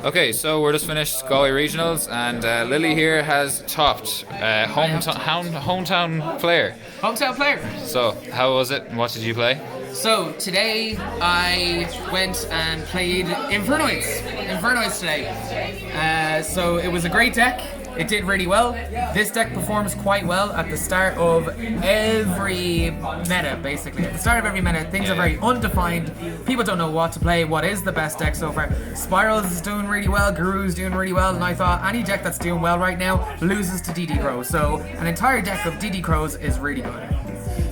Okay, so we're just finished Galway regionals, and Lily here has topped hometown player. Hometown player. So how was it? What did you play? So today I went and played Infernoids today. So it was a great deck. It did really well. This deck performs quite well at the start of every meta, basically. At the start of every meta, things are very undefined. People don't know what to play, what is the best deck so far. Spirals is doing really well, Guru's doing really well, and I thought any deck that's doing well right now loses to DD Crow. So an entire deck of DD Crows is really good.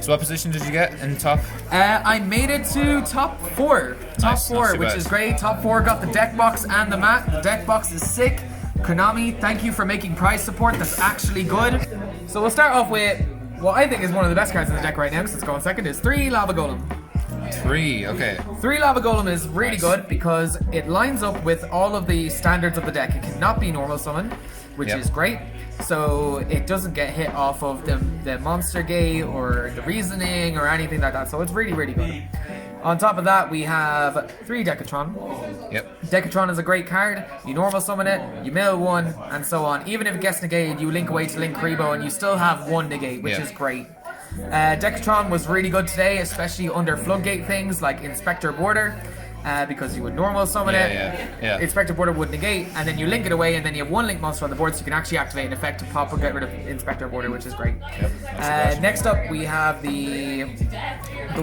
So what position did you get in top? I made it to top 4. Top 4, which is great. Top 4 got the deck box and the mat. The deck box is sick. Konami, thank you for making prize support. That's actually good. So we'll start off with what I think is one of the best cards in the deck right now, because it's going second, is 3 Lava Golem. 3, okay. 3 Lava Golem is really good because it lines up with all of the standards of the deck. It cannot be normal summon, which is great. So it doesn't get hit off of the monster gate or the reasoning or anything like that. So it's really, really good. On top of that, we have 3 Decatron. Yep. Decatron is a great card. You normal summon it, you mill 1, and so on. Even if it gets negated, you link away to Link Kribo, and you still have 1 negate, which is great. Decatron was really good today, especially under floodgate things like Inspector Border. Because you would normal summon it, Inspector Border would negate, and then you link it away, and then you have 1 link monster on the board, so you can actually activate an effect to pop or get rid of Inspector Border, which is great. Yep, next up, we have the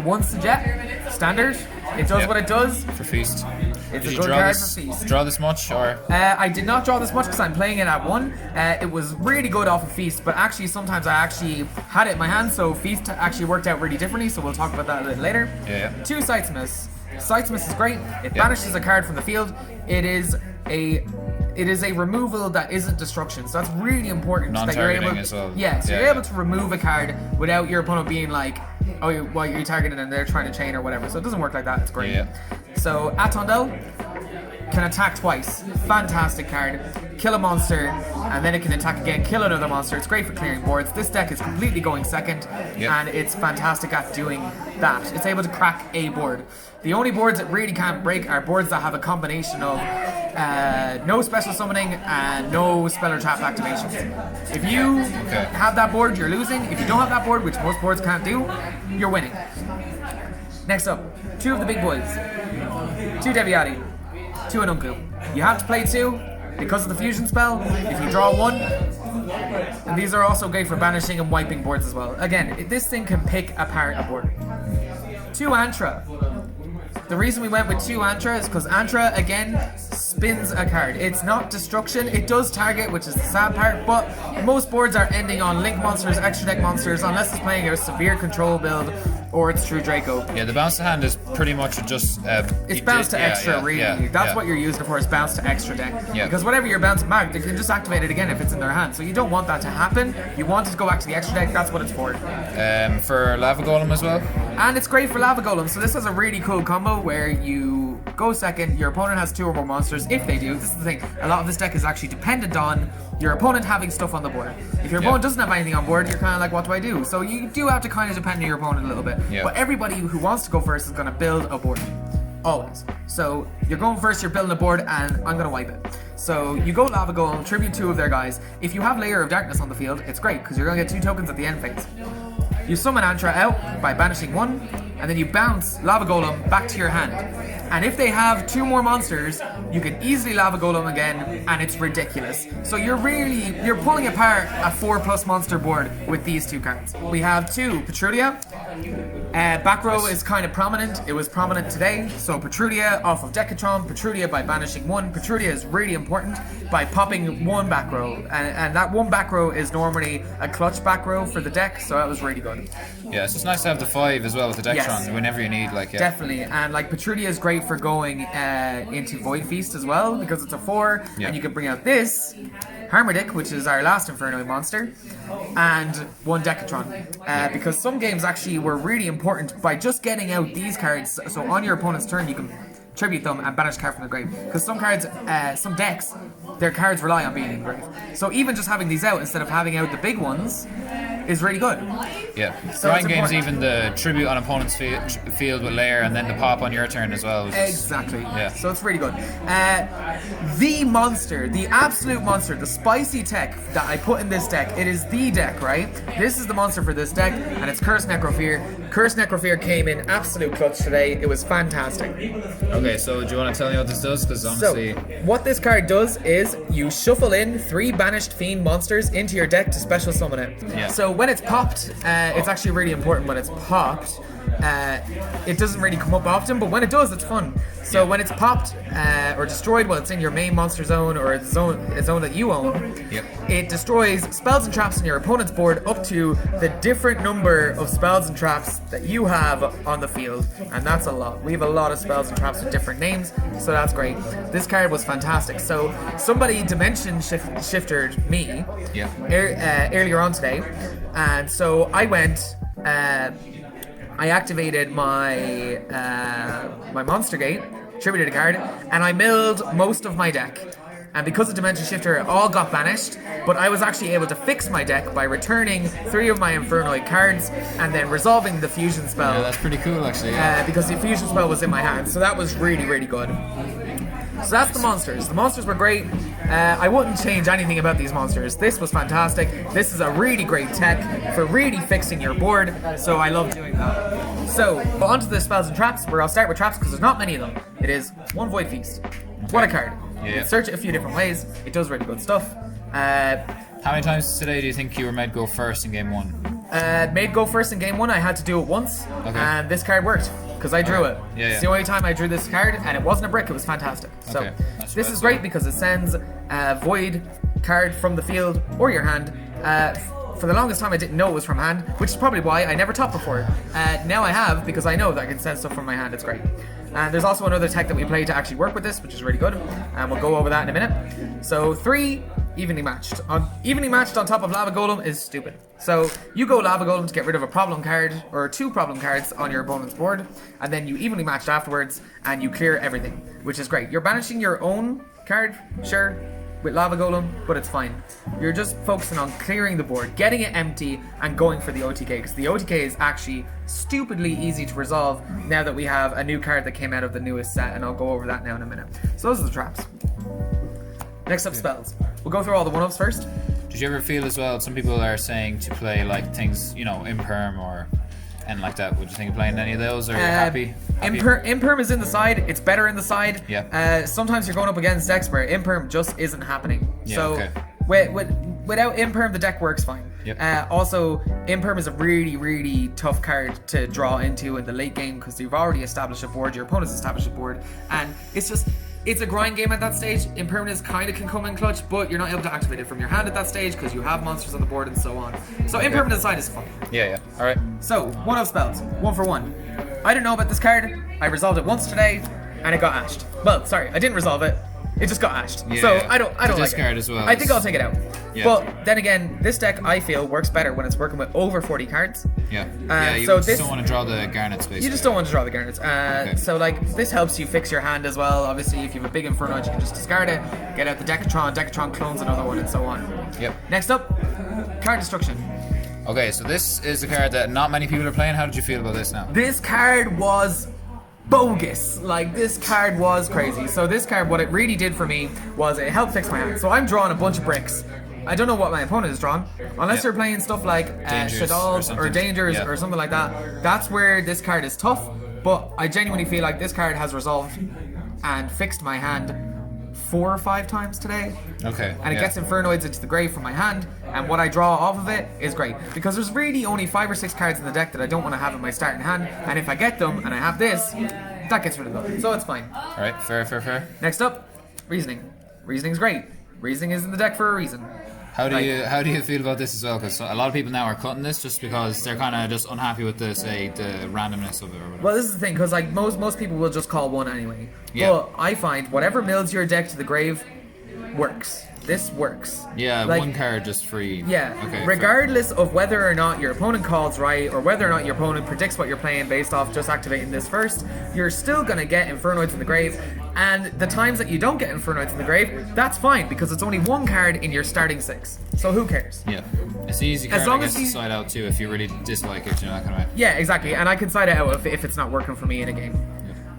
Once Jet standard. It does what it does. For Feast. It's a good card for Feast. Draw this much, or? I did not draw this much because I'm playing it at 1. It was really good off of Feast, but actually sometimes I actually had it in my hand, so Feast actually worked out really differently, so we'll talk about that a little later. 2 Sightsmiths. Sightsmith is great. It banishes a card from the field. It is a removal that isn't destruction, so that's really important. Non-targeting that you're able, as well. You're able to remove a card without your opponent being like, oh, you're targeting and they're trying to chain or whatever. So it doesn't work like that. It's great. So Atondel can attack twice. Fantastic card. Kill a monster, and then it can attack again, kill another monster. It's great for clearing boards. This deck is completely going second, and it's fantastic at doing that. It's able to crack a board. The only boards it really can't break are boards that have a combination of no special summoning and no spell or trap activations. If you have that board, you're losing. If you don't have that board, which most boards can't do, you're winning. Next up, 2 of the big boys. 2 Deviati, 2 Anunku. You have to play 2 because of the fusion spell. If you draw 1, and these are also great for banishing and wiping boards as well. Again, this thing can pick apart a board. 2 Antra. The reason we went with 2 Antra is because Antra, again, spins a card. It's not destruction. It does target, which is the sad part, but most boards are ending on link monsters, extra deck monsters, unless it's playing a severe control build or it's True Draco. Yeah, the bounce to hand is pretty much just... it's bounce to extra, really. That's what you're using it for, is bounce to extra deck. Because whatever you're bouncing back, they can just activate it again if it's in their hand. So you don't want that to happen. You want it to go back to the extra deck. That's what it's for. For Lava Golem as well? And it's great for Lava Golem. So this has a really cool combo where you go second, your opponent has 2 or more monsters. If they do, this is the thing, a lot of this deck is actually dependent on your opponent having stuff on the board. If your opponent doesn't have anything on board, you're kind of like, what do I do? So you do have to kind of depend on your opponent a little bit. But everybody who wants to go first is going to build a board. Always. So you're going first, you're building a board, and I'm going to wipe it. So you go Lava Golem, tribute 2 of their guys. If you have Layer of Darkness on the field, it's great, because you're going to get 2 tokens at the end phase. You summon Antra out by banishing 1, and then you bounce Lava Golem back to your hand. And if they have 2 more monsters, you can easily Lava Golem again, and it's ridiculous. So you're pulling apart a 4+ monster board with these 2 cards. We have 2 Petrulia. Back row is kind of prominent. It was prominent today. So Petrulia off of Decatron, Petrulia by banishing 1. Petrulia is really important by popping 1 back row. And that 1 back row is normally a clutch back row for the deck, so that was really good. Yeah, so it's nice to have the 5 as well with the Decatron whenever you need, like, Definitely, and like Petrulia is great for going into Void Feast as well, because it's a 4, and you can bring out this Harmodic, which is our last Infernoid monster, and 1 Decatron. Because some games actually were really important by just getting out these cards, so on your opponent's turn you can tribute them and banish a card from the grave. Because some cards, some decks, their cards rely on being in the grave. So even just having these out instead of having out the big ones is really good. Yeah. So Drawing it's games, important. even the tribute on opponent's field with layer, and then the pop on your turn as well. Was just, Exactly. Yeah. So it's really good. The monster, the absolute monster, the spicy tech that I put in this deck, it is the deck, right? This is the monster for this deck, and it's Cursed Necrofear. Cursed Necrofear came in absolute clutch today. It was fantastic. Okay, so do you want to tell me what this does? Because honestly, So, what this card does is you shuffle in 3 banished fiend monsters into your deck to special summon it. Yeah. So when it's popped, it's actually really important when it's popped. It doesn't really come up often, but when it does, it's fun. So when it's popped or destroyed while it's in your main monster zone or a zone that you own, it destroys spells and traps on your opponent's board up to the different number of spells and traps that you have on the field, and that's a lot. We have a lot of spells and traps with different names, so that's great. This card was fantastic. So somebody dimension shifted me earlier on today, and so I went. I activated my my Monster Gate, tributed a card, and I milled most of my deck. And because of Dimension Shifter, it all got banished, but I was actually able to fix my deck by returning 3 of my Infernoid cards and then resolving the fusion spell. yeah, that's pretty cool actually. Yeah. Because the fusion spell was in my hand, so that was really, really good. So that's the monsters. The monsters were great. I wouldn't change anything about these monsters. This was fantastic. This is a really great tech for really fixing your board, so I love doing that. So, on to the spells and traps, where I'll start with traps because there's not many of them. It is 1 Void Feast. What a card. You can search it a few different ways. It does really good stuff. How many times today do you think you were made go first in game 1? Made go first in game 1, I had to do it once, and this card worked. Because I drew it. It's the only time I drew this card, and it wasn't a brick, it was fantastic. So, this is great because it sends a void card from the field or your hand. For the longest time, I didn't know it was from hand, which is probably why I never topped before. Now I have, because I know that I can send stuff from my hand, it's great. And there's also another tech that we play to actually work with this, which is really good, and we'll go over that in a minute. So 3 evenly matched. Evenly matched on top of Lava Golem is stupid. So you go Lava Golem to get rid of a problem card, or 2 problem cards on your opponent's board, and then you evenly matched afterwards, and you clear everything, which is great. You're banishing your own card, sure, with Lava Golem, but it's fine. You're just focusing on clearing the board, getting it empty, and going for the OTK, because the OTK is actually stupidly easy to resolve now that we have a new card that came out of the newest set, and I'll go over that now in a minute. So those are the traps. Next up, spells. We'll go through all the 1-ups first. Did you ever feel as well, some people are saying to play like things, you know, Imperm or anything like that. Would you think of playing any of those, or are you happy? Imperm is in the side. It's better in the side. Yeah. Sometimes you're going up against decks where Imperm just isn't happening. Yeah, so okay. without Imperm, the deck works fine. Yep. Also, Imperm is a really, really tough card to draw into in the late game because you've already established a board, your opponent's established a board, and it's a grind game at that stage. Impermanence kind of can come in clutch, but you're not able to activate it from your hand at that stage because you have monsters on the board and so on. So Impermanence side is fun. Yeah. Alright. So, 1-up spells. 1 for 1. I didn't know about this card. I resolved it once today, and it got ashed. Well, sorry, I didn't resolve it. It just got ashed. Yeah, so yeah. I don't like discard it. as well. I think I'll take it out. Yeah. But then again, this deck I feel works better when it's working with over 40 cards. Yeah. You so just this- don't want to draw the garnets, basically. You just don't want to draw the garnets. So like this helps you fix your hand as well. Obviously, if you have a big Infernoid, you can just discard it, get out the Decatron clones another one, and so on. Yep. Next up, card destruction. Okay, so this is a card that not many people are playing. How did you feel about this now? This card was bogus. Like, this card was crazy. So this card, what it really did for me was it helped fix my hand. So I'm drawing a bunch of bricks. I don't know what my opponent is drawing. Unless they're playing stuff like Dangers Shaddolls or Dangers or something like that. That's where this card is tough. But I genuinely feel like this card has resolved and fixed my hand 4 or 5 times today. Okay. And it gets Infernoids into the grave from my hand, and what I draw off of it is great. Because there's really only 5 or 6 cards in the deck that I don't want to have in my starting hand, and if I get them and I have this, that gets rid of them. So it's fine. Alright, fair. Next up, Reasoning. Reasoning's great. Reasoning is in the deck for a reason. How do you feel about this as well? Because a lot of people now are cutting this just because they're kind of just unhappy with the randomness of it or whatever. Well, this is the thing, because like most people will just call 1 anyway. Yeah. But I find whatever mills your deck to the grave, works. This works. Yeah, Like, one card just free. Yeah, Okay. regardless of whether or not your opponent calls right, or whether or not your opponent predicts what you're playing based off just activating this first, you're still going to get Infernoids in the grave, and the times that you don't get Infernoids in the grave, that's fine, because it's only one card in your starting 6, so who cares? Yeah. It's an easy card, As long I as guess, you- to side out too if you really dislike it, you know, that kind of way. Yeah, exactly, and I can side it out if it's not working for me in a game.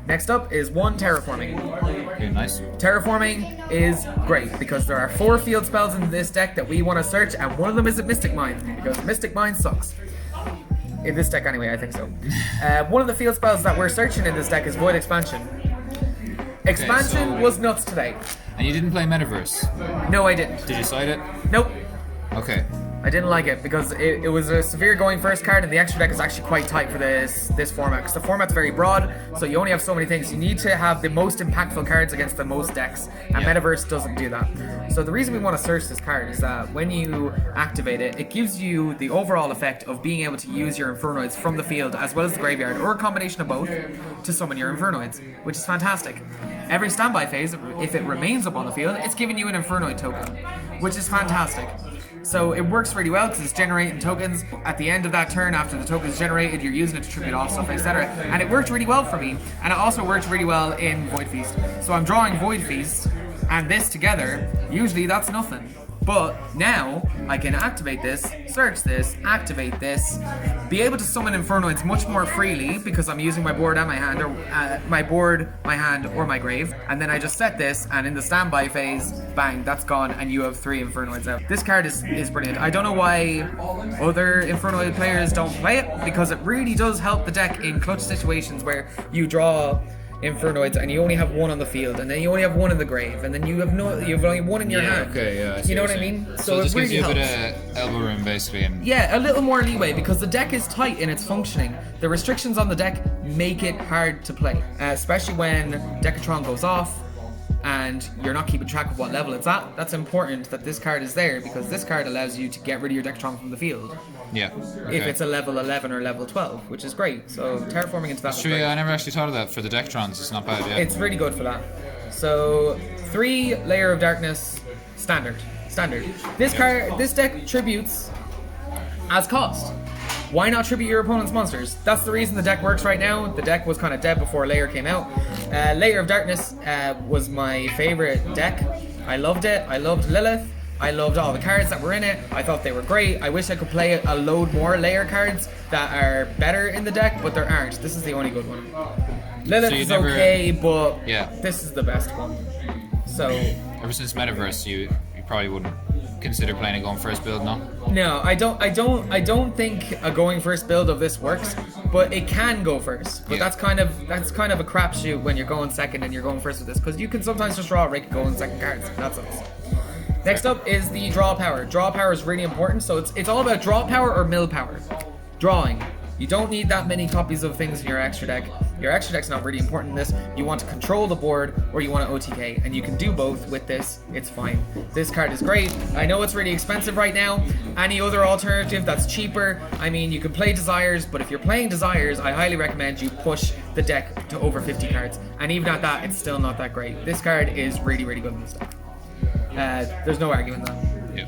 Next up is 1 Terraforming. Okay, nice. Terraforming is great because there are 4 field spells in this deck that we want to search, and one of them is a Mystic Mine because Mystic Mine sucks. In this deck, anyway, I think so. One of the field spells that we're searching in this deck is Void Expansion. Expansion so- was nuts today. And you didn't play Metaverse. No, I didn't. Did you side it? Nope. Okay. I didn't like it because it was a severe going first card, and the extra deck is actually quite tight for this format because the format's very broad, so you only have so many things. You need to have the most impactful cards against the most decks, and Yeah. Metaverse doesn't do that. So the reason we want to search this card is that when you activate it, it gives you the overall effect of being able to use your Infernoids from the field as well as the graveyard, or a combination of both, to summon your Infernoids, which is fantastic. Every standby phase, if it remains up on the field, it's giving you an Infernoid token, which is fantastic. So it works really well because it's generating tokens at the end of that turn. After the token's generated, you're using it to tribute off stuff, etc. And it worked really well for me. And it also worked really well in Void Feast. So I'm drawing Void Feast and this together. Usually that's nothing. But now I can activate this, search this, activate this, be able to summon Infernoids much more freely because I'm using my board and my hand, or my board, my hand, or my grave. And then I just set this, and in the standby phase, bang, that's gone, and you have 3 Infernoids out. This card is brilliant. I don't know why other Infernoid players don't play it, because it really does help the deck in clutch situations where you draw Infernoids and you only have 1 on the field, and then you only have 1 in the grave, and then you have only 1 in your hand. Okay, yeah. I see You know what I you're saying. mean? So it it just really gives you a helps. bit of elbow room, basically. And Yeah, a little more leeway because the deck is tight in its functioning. The restrictions on the deck make it hard to play, especially when Decatron goes off and you're not keeping track of what level it's at. That's important that this card is there because this card allows you to get rid of your Decatron from the field yeah. Okay. if it's a level 11 or level 12, which is great. So terraforming into that is True, great. yeah, I never actually thought of that for the Dectrons. It's not bad, yeah. It's really good for that. So 3 Layer of Darkness, standard. This deck tributes as cost. Why not tribute your opponent's monsters? That's the reason the deck works right now. The deck was kind of dead before Layer came out. Layer of Darkness was my favorite deck. I loved it. I loved Lilith. I loved all the cards that were in it. I thought they were great. I wish I could play a load more Layer cards that are better in the deck, but there aren't. This is the only good one. Lilith So you is never- okay, but Yeah. this is the best one. So Ever since Metaverse, you probably wouldn't consider playing a going first build, no? no, I don't think a going first build of this works, but it can go first. But Yeah. that's kind of a crapshoot when you're going second and you're going first with this, because you can sometimes just draw Rick going second cards. That sucks. Next up is the draw power. Draw power is really important, so it's all about draw power or mill power. Drawing. You don't need that many copies of things in your extra deck. Your extra deck's not really important in this. You want to control the board or you want to OTK, and you can do both with this. It's fine. This card is great. I know it's really expensive right now. Any other alternative that's cheaper, I mean, you can play Desires, but if you're playing Desires, I highly recommend you push the deck to over 50 cards. And even at that, it's still not that great. This card is really, really good in this deck. There's no arguing that. Yeah.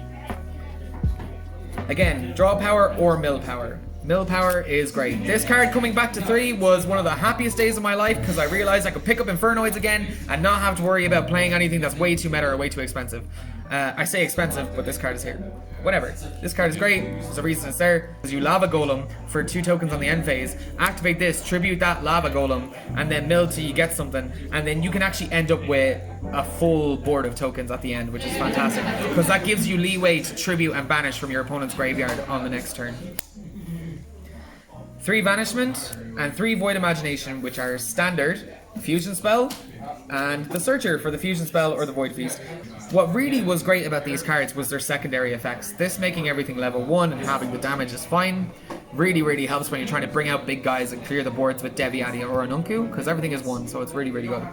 Again, draw power or mill power. Mill power is great. This card coming back to 3 was one of the happiest days of my life because I realized I could pick up Infernoids again and not have to worry about playing anything that's way too meta or way too expensive. I say expensive, but this card is here. Whatever. This card is great. There's a reason it's there. Because you Lava Golem for 2 tokens on the end phase. Activate this, tribute that Lava Golem, and then mill till you get something. And then you can actually end up with a full board of tokens at the end, which is fantastic. Because that gives you leeway to tribute and banish from your opponent's graveyard on the next turn. 3 Vanishment and 3 Void Imagination, which are standard, Fusion Spell, and the Searcher for the Fusion Spell or the Void Feast. What really was great about these cards was their secondary effects. This making everything level 1 and having the damage is fine. Really, really helps when you're trying to bring out big guys and clear the boards with Deviatia or Anunku, because everything is 1, so it's really, really good.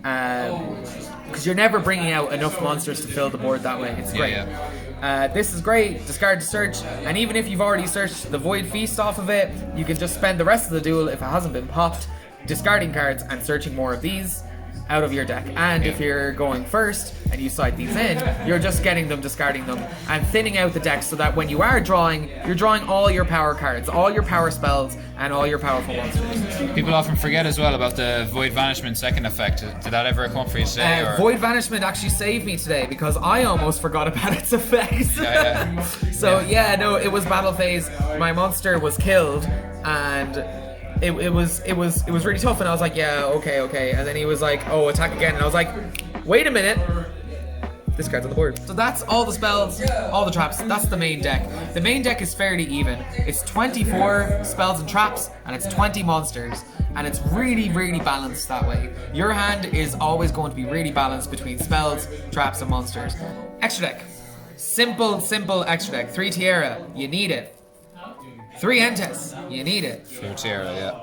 Because you're never bringing out enough monsters to fill the board that way. It's great. Yeah. This is great. Discard to search, and even if you've already searched the Void Feast off of it, you can just spend the rest of the duel, if it hasn't been popped, discarding cards and searching more of these. out of your deck. And if you're going first and you side these in, you're just getting them, discarding them, and thinning out the deck so that when you are drawing, you're drawing all your power cards, all your power spells, and all your powerful monsters. People often forget as well about the Void Vanishment second effect. Did that ever come up for you today? Void Vanishment actually saved me today because I almost forgot about its effects. So no, it was battle phase. My monster was killed, and it was really tough. And I was like, yeah, okay. And then he was like, oh, attack again. And I was like, wait a minute. This card's on the board. So that's all the spells, all the traps. That's the main deck. The main deck is fairly even. It's 24 spells and traps, and it's 20 monsters. And it's really, really balanced that way. Your hand is always going to be really balanced between spells, traps, and monsters. Extra deck. Simple extra deck. 3 Tierra, you need it. 3 Entes, you need it. 3 Tierra, yeah.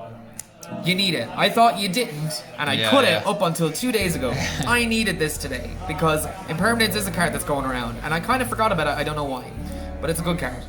You need it. I thought you didn't, and I cut it up until 2 days ago. I needed this today because Impermanence is a card that's going around, and I kind of forgot about it. I don't know why, but it's a good card.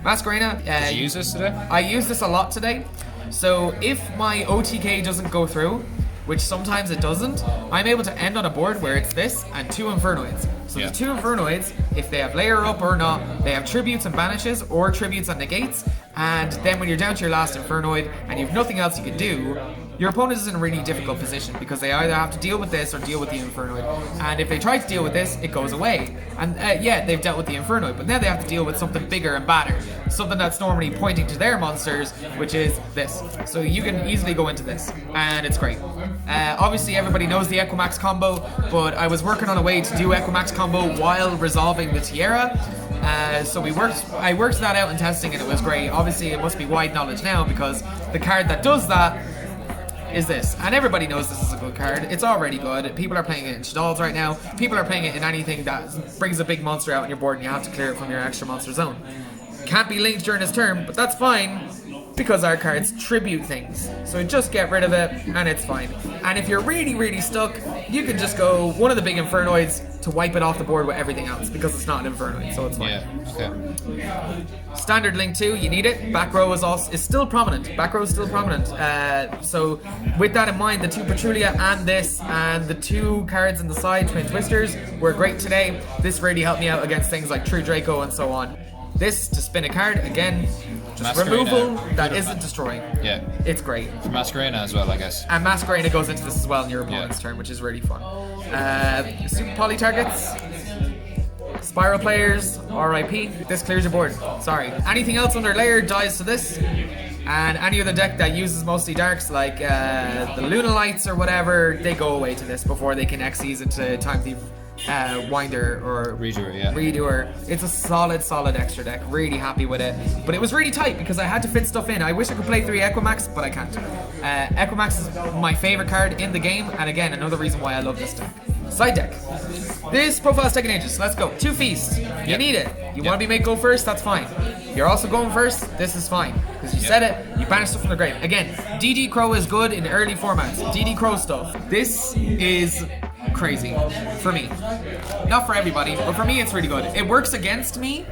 Masquerena. Did you use this today? I used this a lot today. So if my OTK doesn't go through, which sometimes it doesn't, I'm able to end on a board where it's this and 2 Infernoids. So the 2 Infernoids, if they have layer up or not, they have tributes and banishes or tributes and negates. And then when you're down to your last Infernoid and you've nothing else you can do, your opponent is in a really difficult position because they either have to deal with this or deal with the Infernoid. And if they try to deal with this, it goes away. And they've dealt with the Infernoid, but now they have to deal with something bigger and badder. Something that's normally pointing to their monsters, which is this. So you can easily go into this, and it's great. Obviously everybody knows the Equimax combo, but I was working on a way to do Equimax combo while resolving the Tierra. So I worked that out in testing, and it was great. Obviously it must be wide knowledge now because the card that does that is this, and everybody knows this is a good card. It's already good. People are playing it in Shadalls right now. People are playing it in anything that brings a big monster out on your board and you have to clear it from your extra monster zone. Can't be linked during his turn, but that's fine because our cards tribute things. So just get rid of it and it's fine. And if you're really, really stuck, you can just go one of the big Infernoids to wipe it off the board with everything else because it's not an Infernoid, so it's fine. Standard link 2, you need it. Back row is still prominent. Back row is still prominent. So with that in mind, the 2 Petrulia and this, and the 2 cards in the side, Twin Twisters, were great today. This really helped me out against things like True Draco and so on. This to spin a card, again, just Masquerena. Removal that isn't destroying. Yeah. It's great. For Masquerena as well, I guess. And Masquerena goes into this as well in your opponent's turn, which is really fun. Super Poly targets. Spiral players, RIP. This clears your board. Sorry. Anything else under layer dies to this. And any other deck that uses mostly darks, like the Luna Lights or whatever, they go away to this before they can Xyz into Time Thief, Winder or Redoer. It's a solid extra deck. Really happy with it. But it was really tight because I had to fit stuff in. I wish I could play 3 Equimax, but I can't. Equimax is my favorite card in the game, and again, another reason why I love this deck. Side deck. This profile's taking ages. Let's go. 2 Feast. You need it. You want to be made go first? That's fine. You're also going first? This is fine. Because you said it, you banish stuff from the grave. Again, DD Crow is good in early formats. DD Crow stuff. This is crazy for me. Not for everybody, but for me it's really good. It works against me,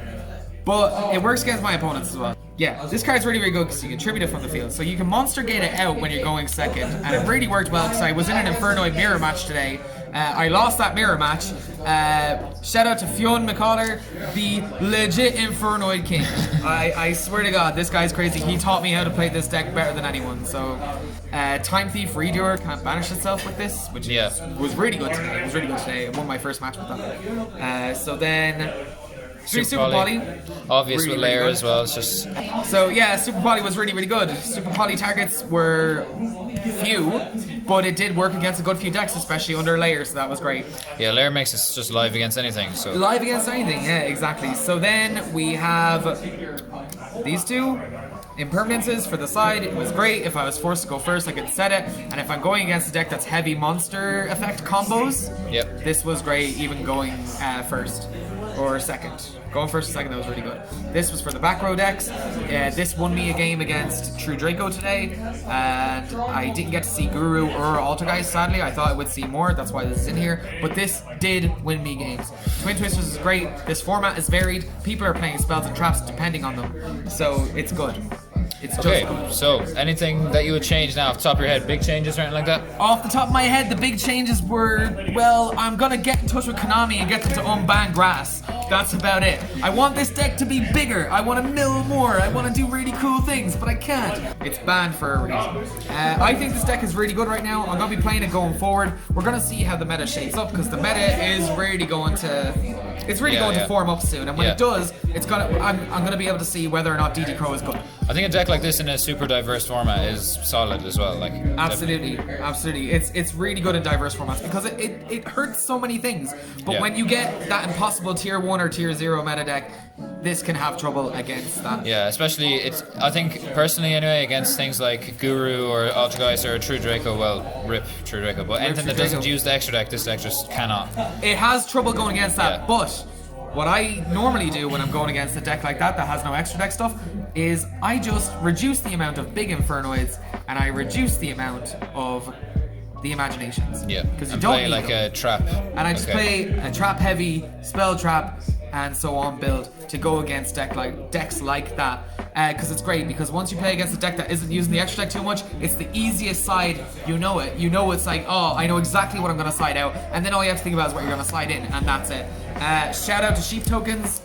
but it works against my opponents as well. Yeah, this card's really, really good because you can tribute it from the field. So you can monster gate it out when you're going second, and it really worked well because I was in an Infernoid mirror match today. I lost that mirror match. Shout out to Fionn McCollar, the legit Infernoid king. I swear to God, this guy's crazy. He taught me how to play this deck better than anyone. So, Time Thief Redoer can't banish itself with this, which was really good today. It was really good today. I won my first match with that. So then, 3 Super Poly. Obvious really, with layer really as well. It's just so yeah, Super Poly was really, really good. Super Poly targets were few, but it did work against a good few decks, especially under layer, so that was great. yeah, layer makes us just live against anything. So Live against anything, yeah, exactly. So then we have these 2 Impermanences for the side. It was great. If I was forced to go first, I could set it. And if I'm going against a deck that's heavy monster effect combos, this was great, even going first or second. Going first or second, that was really good. This was for the back row decks. This won me a game against True Draco today, and I didn't get to see Guru or Altergeist, sadly. I thought I would see more, that's why this is in here. But this did win me games. Twin Twisters is great. This format is varied. People are playing spells and traps depending on them, so it's good. It's Okay, just good. so anything that you would change now off the top of your head? Big changes or anything like that? Off the top of my head, the big changes were, well, I'm gonna get in touch with Konami and get them to unban grass. That's about it. I want this deck to be bigger. I want to mill more. I want to do really cool things, but I can't. It's banned for a reason. I think this deck is really good right now. I'm gonna be playing it going forward. We're gonna see how the meta shapes up because the meta is really going to. It's really going to form up soon, and when it does, it's gonna. I'm gonna be able to see whether or not DD Crow is good. I think a deck like this in a super diverse format is solid as well. Like absolutely. It's really good in diverse formats because it hurts so many things. But when you get that impossible tier 1 or tier 0 meta deck, this can have trouble against that. Yeah, especially I think personally anyway, against things like Guru or Ultrageist or True Draco. Well, rip True Draco, but anything that doesn't use the extra deck, this deck just cannot. It has trouble going against that, but what I normally do when I'm going against a deck like that has no extra deck stuff is I just reduce the amount of big Infernoids and I reduce the amount of the imaginations. Yeah, because you don't don't play need like them. a trap. And I just play a trap heavy, spell trap, and so on build to go against decks like that. Because it's great, because once you play against a deck that isn't using the extra deck too much, it's the easiest side, you know it. You know it's like, oh, I know exactly what I'm going to side out, and then all you have to think about is what you're going to slide in, and that's it. Shout out to sheep tokens.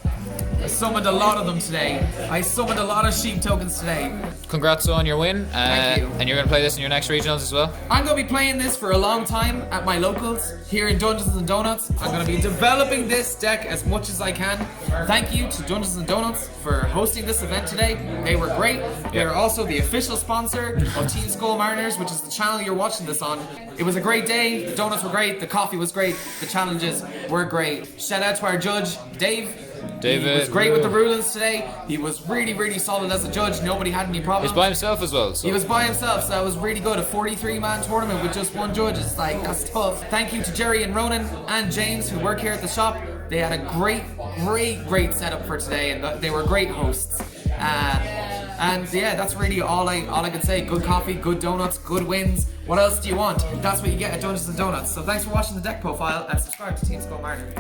I summoned a lot of them today. I summoned a lot of sheep tokens today. Congrats on your win. Thank you. And you're going to play this in your next regionals as well? I'm going to be playing this for a long time at my locals here in Dungeons and Donuts. I'm going to be developing this deck as much as I can. Thank you to Dungeons and Donuts for hosting this event today. They were great. They are also the official sponsor of Team Skull Mariners, which is the channel you're watching this on. It was a great day. The donuts were great. The coffee was great. The challenges were great. Shout out to our judge, David. He was great with the rulings today. He was really, really solid as a judge. Nobody had any problems. He's by himself as well. So. He was by himself, so it was really good. A 43-man tournament with just one judge. It's like, that's tough. Thank you to Jerry and Ronan and James who work here at the shop. They had a great setup for today, and they were great hosts. And yeah, that's really all I can say. Good coffee, good donuts, good wins. What else do you want? That's what you get at Dungeons and Donuts. So thanks for watching the deck profile and subscribe to Team Skull Mariner.